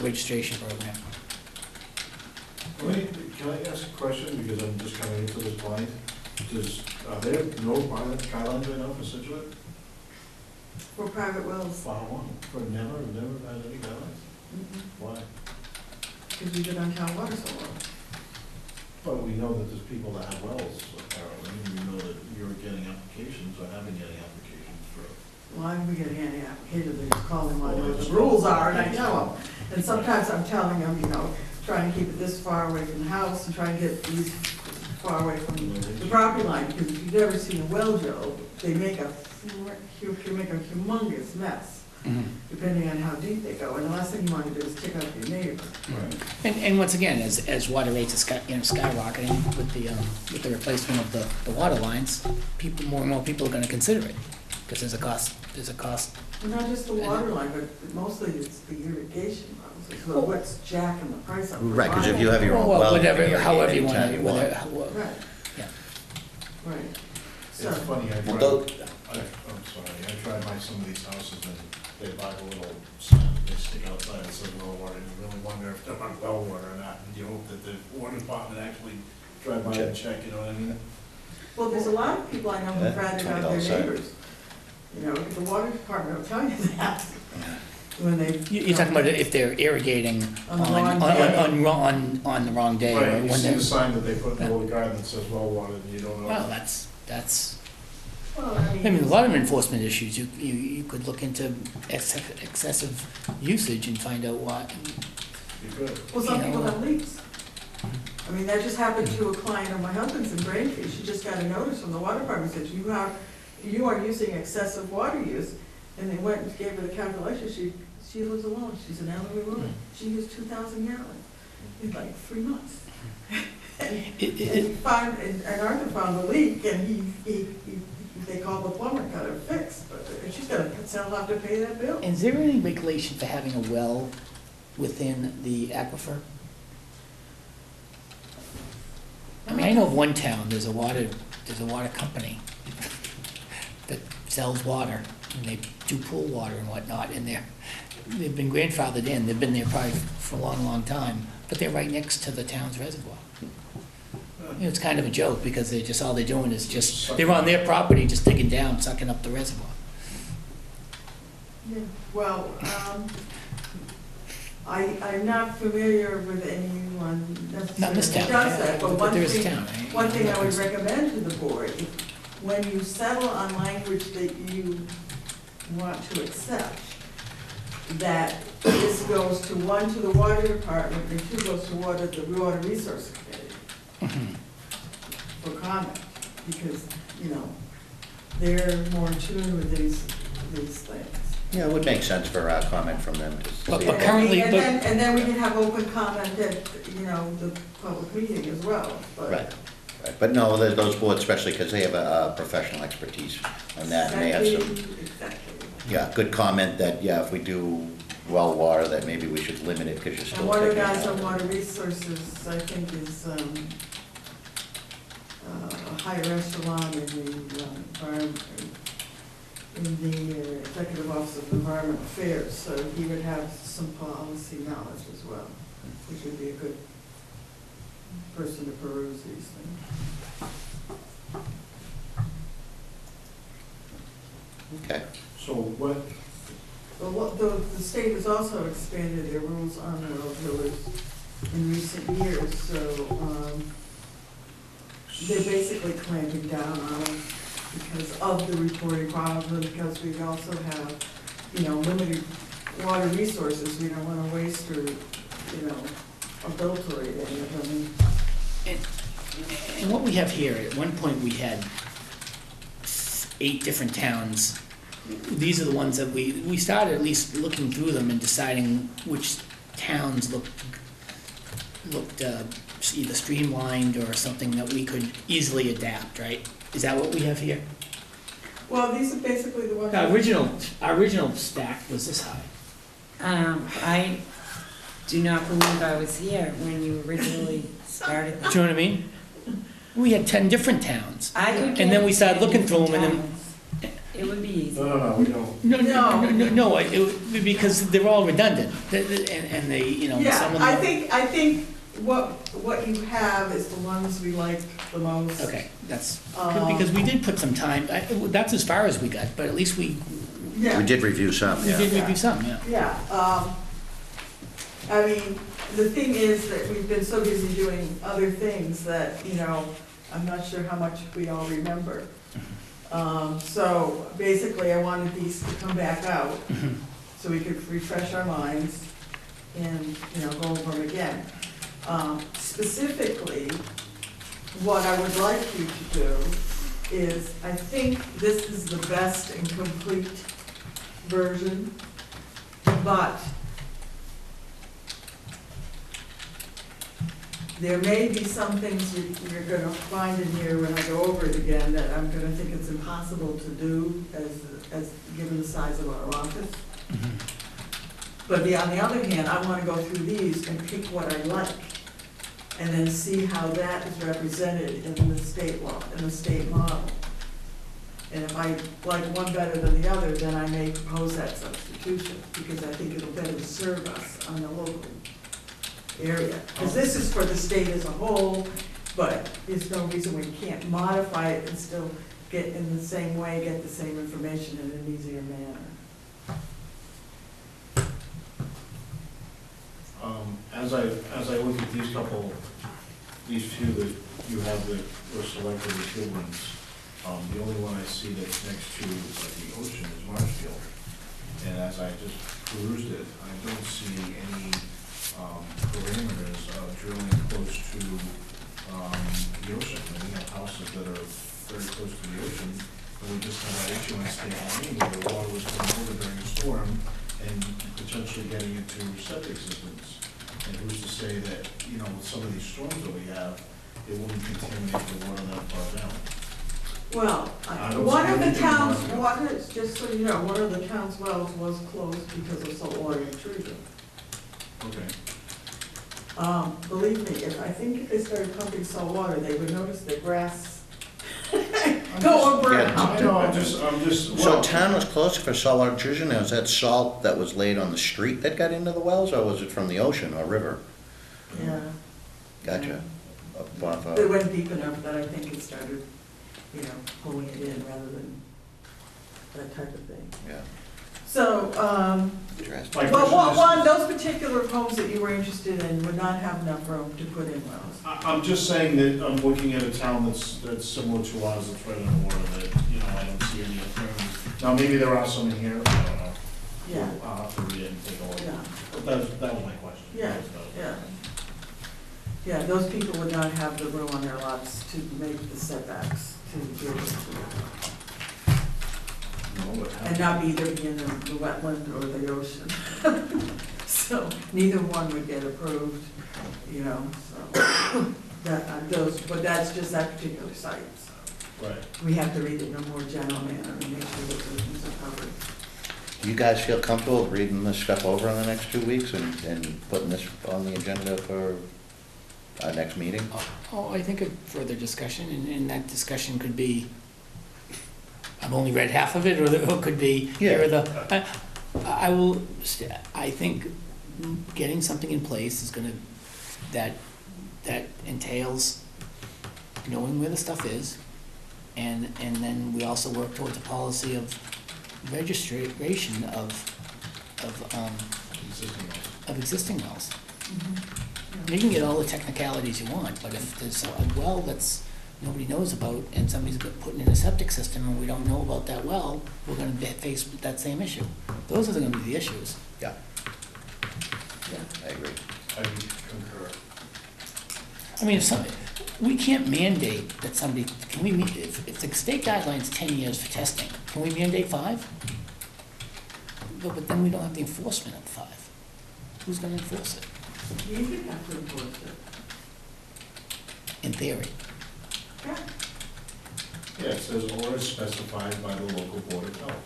registration program.
Can I ask a question, because I'm just coming into this blind? Are there no guidelines right now for Scituate?
For private wells,
For never had any guidelines? Why?
because we've been on town water so long.
But we know that there's people that have wells, apparently, and we know that you're getting applications or having any applications for.
Well, I'm getting any application, they just call them, I know what the rules are, and I tell them. And sometimes I'm telling them, you know, trying to keep it this far away from the house and trying to get these far away from the property line, because if you've ever seen a well drill, they make a humongous mess, depending on how deep they go, and the last thing you want to do is tick up your neighbor.
Right.
And once again, as water rates are skyrocketing with the replacement of the water lines, more and more people are gonna consider it, because there's a cost.
And not just the water line, but mostly it's the irrigation levels, it's what's jacking the price up. for
Right, because if
buying
you have
it.
your own
Well,
well, you can
whatever,
irrigate
however you
anytime
want,
want.
Right,
yeah.
right. So,
It's funny,
Well,
I'm sorry, I drive by some of these houses and they buy the little sign that they stick outside that says well water, and you really wonder if they're on well water or not, and you hope that the water department actually drive by and check, you know what I mean?
Well, there's a lot of people I know who
Yeah,
ratted out
$20
their
sign.
neighbors. You know, the water department will tell you that when they.
You're talking about if they're irrigating
On the wrong day.
on the wrong day, or
Right, you
when
see
they're,
the sign that they put in the little garden that says well water, and you don't know.
well, that's,
Well,
I mean, a lot of enforcement issues, you could look into excessive usage and find out why.
You could.
Well, some
you
people
know.
have leaks. I mean, that just happened to a client of my husband's in Braintree. She just got a notice from the water department, said, you are using excessive water use. And they went and gave her the calculation. She lives alone. She's an elderly woman. She used 2,000 gallons in like 3 months. And he found, and Arthur found the leak, and they called the plumber, got it fixed, but she's gonna still have to pay that bill.
Is there any regulation for having a well within the aquifer? I mean, I know of one town, there's a water company that sells water, and they do pool water and whatnot, and they've been grandfathered in, they've been there probably for a long, long time, but they're right next to the town's reservoir. You know, it's kind of a joke, because all they're doing is they're on their property, just digging down, sucking up the reservoir.
Yeah, well, I'm not familiar with anyone
Not in this
necessarily
town,
that does that, but
there is a town, right?
one thing I would recommend to the board, when you settle on language that you want to accept, that this goes to the water department, and 2 goes to the water resource committee for comment, because, you know, they're more in tune with these things.
Yeah, it would make sense for a comment from them to see.
But
it.
currently-
And then we can have open comment at, you know, the public meeting as well, but.
Right, right. But no, those boards, especially because they have a professional expertise on that, and they have some,
Exactly.
yeah, good comment that, yeah, if we do well water, that maybe we should limit it, because you're
And
still
one of the
taking.
guys on water resources, I think, is a higher echelon in the environment, in the Executive Office of Environmental Affairs, so he would have some policy knowledge as well, which would be a good person to peruse these things.
Okay,
So what,
But the state has also expanded their rules on well drillers in recent years, so they're basically clamping down on them because of the reporting problems, and because we also have, you know, limited water resources. We don't want to waste or, you know, adulterate any of them.
And what we have here, at one point, we had 8 different towns. These are the ones that we started at least looking through them and deciding which towns looked either streamlined or something that we could easily adapt, right? Is that what we have here?
Well, these are basically the ones.
Our original stack was this high.
I do not believe I was here when you originally started.
Do you know what I mean? We had 10 different towns.
I could
And then we started
get
looking through 'em and then-
towns. It would be easy.
no, we don't.
No, because they're all redundant, and they, you know, some
Yeah,
of them.
I think what you have is the ones we like the most.
Okay, that's,
Um,
because we did put some time, that's as far as we got, but at least we
Yeah.
we did review some, yeah.
did review some, yeah.
Yeah, I mean, the thing is that we've been so busy doing other things that, you know, I'm not sure how much we all remember. So basically, I wanted these to come back out, so we could refresh our minds and, you know, go over them again. Specifically, what I would like you to do is, I think this is the best and complete version, but there may be some things you're gonna find in here when I go over it again that I'm gonna think it's impossible to do as given the size of our office. But on the other hand, I wanna go through these and pick what I like, and then see how that is represented in the state law, in the state model. And if I like one better than the other, then I may propose that substitution, because I think it'll better serve us on the local area. Because this is for the state as a whole, but there's no reason we can't modify it and still get in the same way, get the same information in an easier manner.
As I look at these few that you have that were selected as good ones, the only one I see that's next to the ocean is Marshfield. And as I just perused it, I don't see any parameters of drilling close to the ocean. And we have houses that are very close to the ocean, and we just had that issue on State Lane where the water was coming over during a storm and potentially getting into septic systems. And who's to say that, with some of these storms that we have, it wouldn't contaminate the water that far down?
Well,
I don't
one
see
of the
anything
towns,
wrong with
just so you know, one of the town's wells was closed because of saltwater intrusion.
Okay.
Believe me, I think if they started pumping salt water, they would notice the grass go over.
Yeah.
I know, I'm just,
So town was closed for saltwater intrusion, now is that salt that was laid on the street that got into the wells, or was it from the ocean or river?
Yeah.
Gotcha. Up off,
They went deep enough that I think it started, pulling it in rather than that type of thing.
Yeah.
So,
Interesting.
Like-
but one, those particular homes that you were interested in would not have enough room to put in wells.
I'm just saying that I'm looking at a town that's similar to ours, that's right on the water, that, I don't see any alternatives. Now, maybe there are some in here, I don't know.
Yeah,
I'll have to read it and take a look.
yeah,
But that was my question.
Yeah, yeah. Yeah, those people would not have the room on their lots to make the setbacks to do it.
No, but
And not either be in the wetland or the ocean. So neither one would get approved, so but that's just that particular site. So
right.
we have to read it in a more general manner and make sure that those things are covered.
Do you guys feel comfortable reading this stuff over in the next 2 weeks and putting this on the agenda for our next meeting?
Oh, I think a further discussion, and that discussion could be, I've only read half of it, or it could be, here are the, I think getting something in place is gonna, that entails knowing where the stuff is, and then we also work towards a policy of registration of existing wells. You can get all the technicalities you want, but if there's a well that's nobody knows about and somebody's putting in a septic system and we don't know about that well, we're gonna face that same issue. Those are gonna be the issues.
Yeah. I agree.
I concur.
I mean, we can't mandate that somebody, can we, if the state guideline's 10 years for testing, can we mandate 5? But then we don't have the enforcement of 5. Who's gonna enforce it?
You could have to enforce it.
In theory.
Yeah.
Yeah, it says or is specified by the local board of health.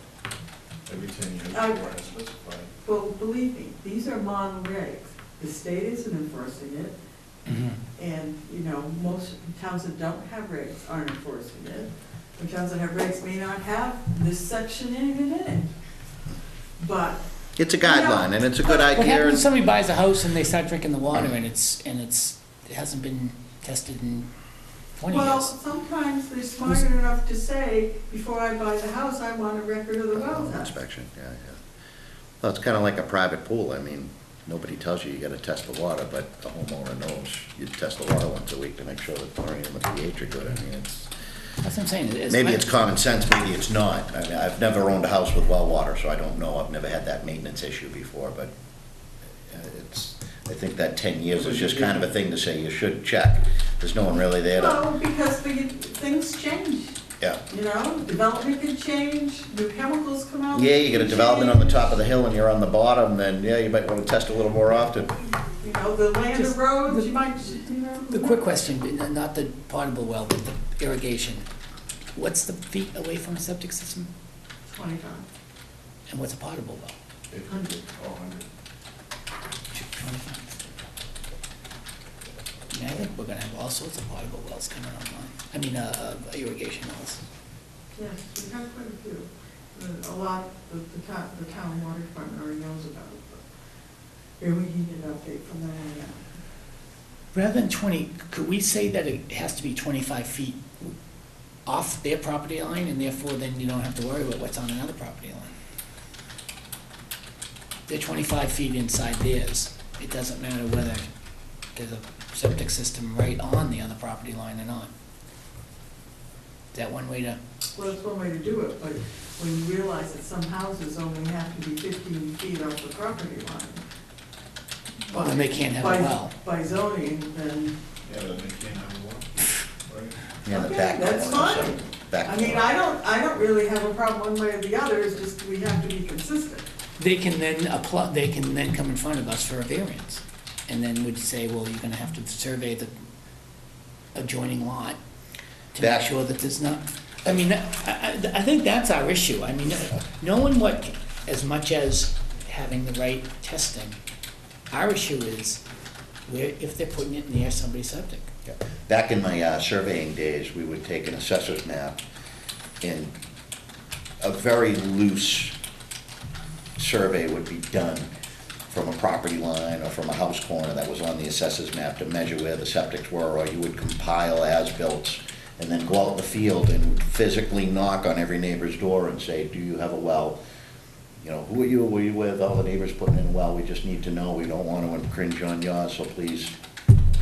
Every 10 years,
I-
or is specified.
Well, believe me, these are mon-regs. The state isn't enforcing it. And, most towns that don't have regs aren't enforcing it. And towns that have regs may not have this section even in it. But,
It's a guideline, and it's a good
What
idea.
happens if somebody buys a house and they start drinking the water and it hasn't been tested in 20
well,
years?
sometimes they're smart enough to say, before I buy the house, I want a record of the well test.
Inspection, yeah. Well, it's kind of like a private pool. I mean, nobody tells you gotta test the water, but the homeowner knows you test the water once a week to make sure that the chlorine and the pH are good. I mean,
That's what I'm saying.
maybe it's common sense, maybe it's not. I mean, I've never owned a house with well water, so I don't know. I've never had that maintenance issue before, but I think that 10 years is just kind of a thing to say you should check. There's no one really there to,
Well, because things change,
yeah.
development can change, new chemicals come out.
Yeah, you get a development on the top of the hill and you're on the bottom, then, yeah, you might want to test a little more often.
The land of roads, you might,
The quick question, not the potable well, but the irrigation. What's the feet away from a septic system
25.
and what's a potable well?
100 or 100.
25. I mean, I think we're gonna have all sorts of potable wells coming online. I mean, irrigation wells.
Yes, we've had quite a few. A lot, the town water department already knows about it, but here we need an update from them on that.
Rather than 20, could we say that it has to be 25 feet off their property line, and therefore then you don't have to worry about what's on another property line? They're 25 feet inside theirs. It doesn't matter whether there's a septic system right on the other property line or not. Is that one way to?
Well, that's one way to do it, but when you realize that some houses only have to be 15 feet off the property line.
Well, then they can't have a
by-
well.
By zoning, then,
Yeah, then they can't have one, right?
Yeah, the
Okay,
back
that's
corner, so
fine.
back
I mean,
corner.
I don't really have a problem one way or the other, it's just we have to be consistent.
They can then apply, they can then come in front of us for a variance. And then we'd say, well, you're gonna have to survey the adjoining lot to make
That-
sure that there's not, I mean, I think that's our issue. I mean, knowing what, as much as having the right testing, our issue is where, if they're putting it near somebody's septic.
Yeah. Back in my surveying days, we would take an assessor's map and a very loose survey would be done from a property line or from a house corner that was on the assessor's map to measure where the septics were, or you would compile as-built and then go out in the field and physically knock on every neighbor's door and say, do you have a well? You know, who are you with? All the neighbors putting in a well, we just need to know, we don't want to infringe on yours, so please,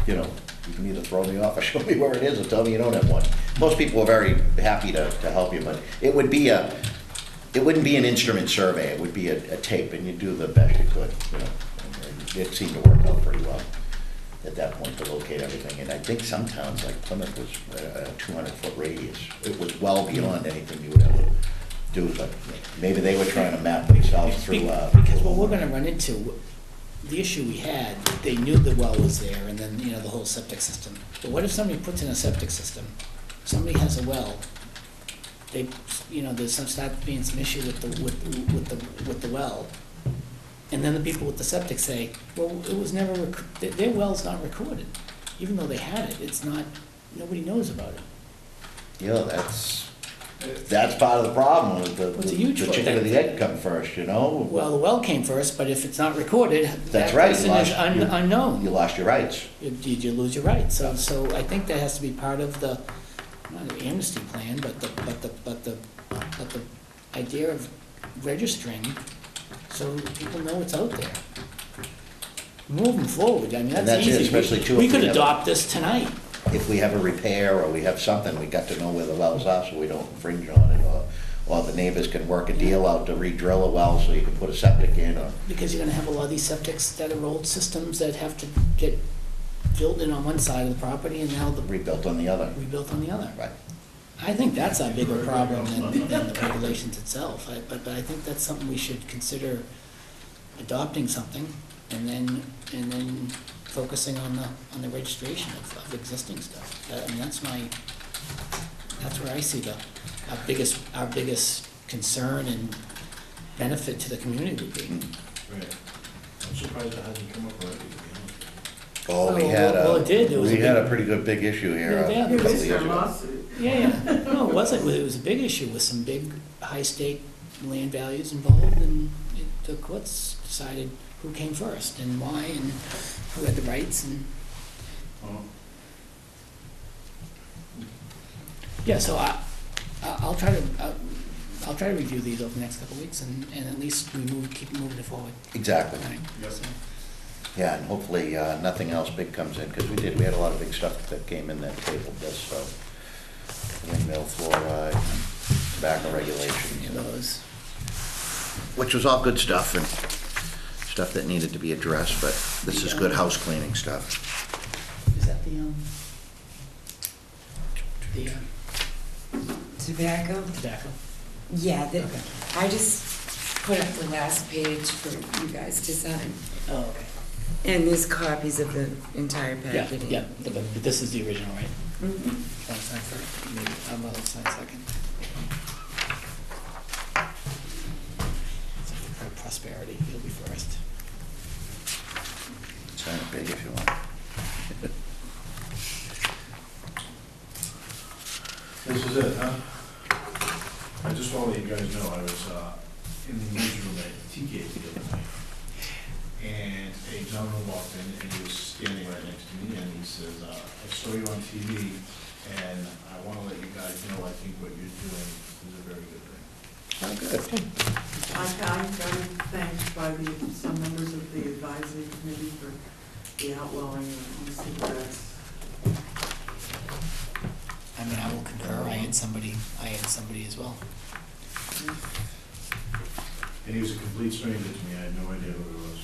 you know, you can either throw me off or show me where it is or tell me you don't have one. Most people are very happy to help you, but it would be it wouldn't be an instrument survey, it would be a tape, and you do the best you could, you know. And it seemed to work out pretty well at that point to locate everything. And I think some towns, like Plymouth, was a 200-foot radius. It was well beyond anything you would ever do, but maybe they were trying to map themselves through.
Because what we're gonna run into, the issue we had, they knew the well was there, and then, you know, the whole septic system. But what if somebody puts in a septic system, somebody has a well, they, you know, there's start being some issue with the well, and then the people with the septic say, well, it was never, their well's not recorded, even though they had it, it's not, nobody knows about it.
Yeah, that's part of the problem with the
It's a huge
the chicken or the egg come first, you know?
Well, the well came first, but if it's not recorded,
That's
that
right,
person is unknown.
You lost your rights.
You lose your rights, so I think that has to be part of the, not the amnesty plan, but the idea of registering, so people know it's out there. Moving forward, I mean,
And
that's
that's it,
easy.
especially too
We
if
could
we have-
adopt this tonight.
If we have a repair or we have something, we got to know where the wells are so we don't infringe on it, or the neighbors can work a deal out to re-drill a well so you can put a septic in, or,
Because you're gonna have a lot of these septics that are old systems that have to get filled in on one side of the property and now the
rebuilt on the other.
rebuilt on the other.
Right.
I think that's a bigger problem than the regulations itself, but I think that's something we should consider adopting something and then focusing on the registration of existing stuff. I mean, that's where I see our biggest concern and benefit to the community would be.
Right. I'm surprised it hasn't come up already, to be honest.
Oh, we
Oh,
had
well, it did. There was a
we had
big-
a pretty good big issue here
Yeah,
a
yeah.
couple
You
of
missed
years
our
ago.
lawsuit.
Yeah. No, it wasn't. It was a big issue with some big high-stake land values involved, and the courts decided who came first and why and who had the rights and.
Oh.
Yeah, so I'll try to review these over the next couple of weeks and at least keep moving it forward.
Exactly.
Right.
Yep.
So,
Yeah, and hopefully nothing else big comes in, because we had a lot of big stuff that came in that tabled this, so windmill, fluoride, tobacco regulations,
yeah, those.
which was all good stuff and stuff that needed to be addressed, but this is good house cleaning stuff.
Is that the
Tobacco?
tobacco?
Yeah,
Okay.
I just put up the last page for you guys to sign.
Oh, okay.
And there's copies of the entire
Yeah,
packet.
yeah, but this is the original, right?
Mhm.
Want to sign first? Maybe, I'll sign second. For prosperity, you'll be first.
Sign it big if you want.
This is it, huh? I just want to let you guys know, I was in the newsroom at TK the other night, and a gentleman walked in, and he was standing right next to me, and he says, I saw you on TV, and I want to let you guys know, I think what you're doing is a very good thing.
Oh, good.
I got thanked by some members of the advisory committee for the outlawing of e-cigarettes.
I mean, I will concur, I had somebody as well.
And he was a complete stranger to me, I had no idea who he was.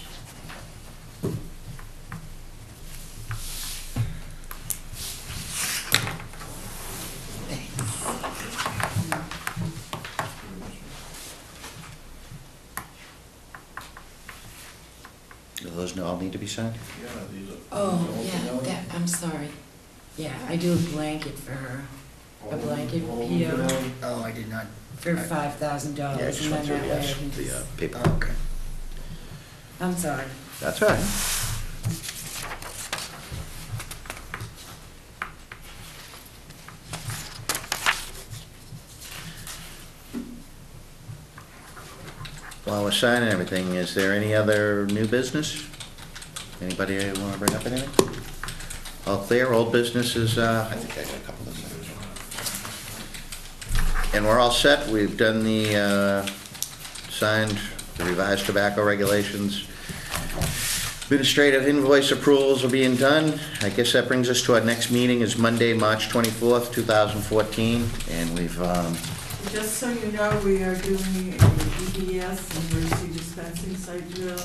Do those all need to be signed?
Yeah, these are.
Oh,
these are
yeah,
all
that, I'm sorry. Yeah, I do a blanket for her, a blanket
all
PO
fidelity.
Oh, I did not.
for $5,000,
Yeah, I
and
just
then
went through
that
the,
way I can
the
just,
paper.
Oh, okay.
I'm sorry.
That's all right. While we're signing everything, is there any other new business? Anybody want to bring up anything? All clear, old business is, I think I got a couple of things. And we're all set, we've done the, signed the revised tobacco regulations. Administrative invoice approvals are being done. I guess that brings us to our next meeting is Monday, March 24th, 2014, and we've,
Just so you know, we are doing a EDS, emergency dispensing site drill,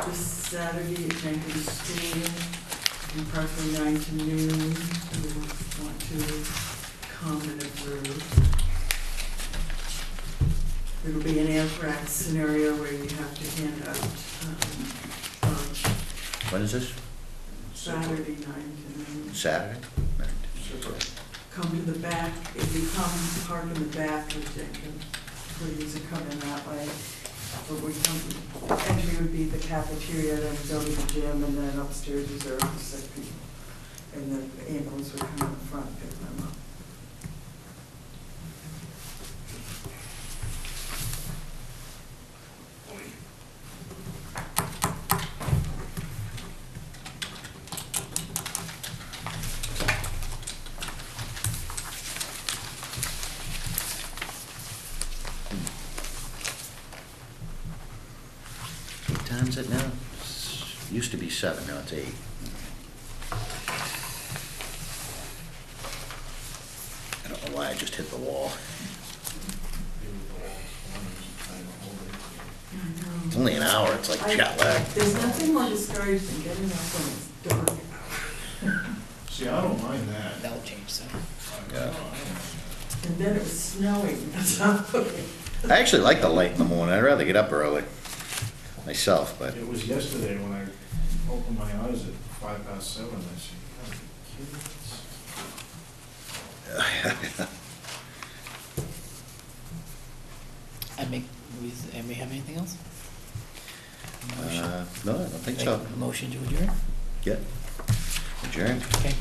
this Saturday at Jenkins School, from approximately 9 to noon. We want to come and observe. It'll be an anthrax scenario where you have to hand out,
when is this?
Saturday 9 to noon.
Saturday?
Super.
Come to the back, if you come, park in the back of Jenkins, please, and come in that way. But we come, entry would be the cafeteria, then go to the gym, and then upstairs reserved for sick people. And the ambulance would come in the front, pick them up.
What time is it now? Used to be 7, now it's 8. I don't know why I just hit the wall. It's only an hour, it's like jet lag.
There's nothing more discouraged than getting up when it's dark.
See, I don't mind that.
That'll change, so.
Yeah.
And then it was snowing, that's not okay.
I actually like the light in the morning, I'd rather get up early myself, but
It was yesterday when I opened my eyes at 7:05, I said, "God, kids."
Anybody have anything else?
no, I don't think so.
Motion to adjourn?
Yeah. Adjourned.
Okay.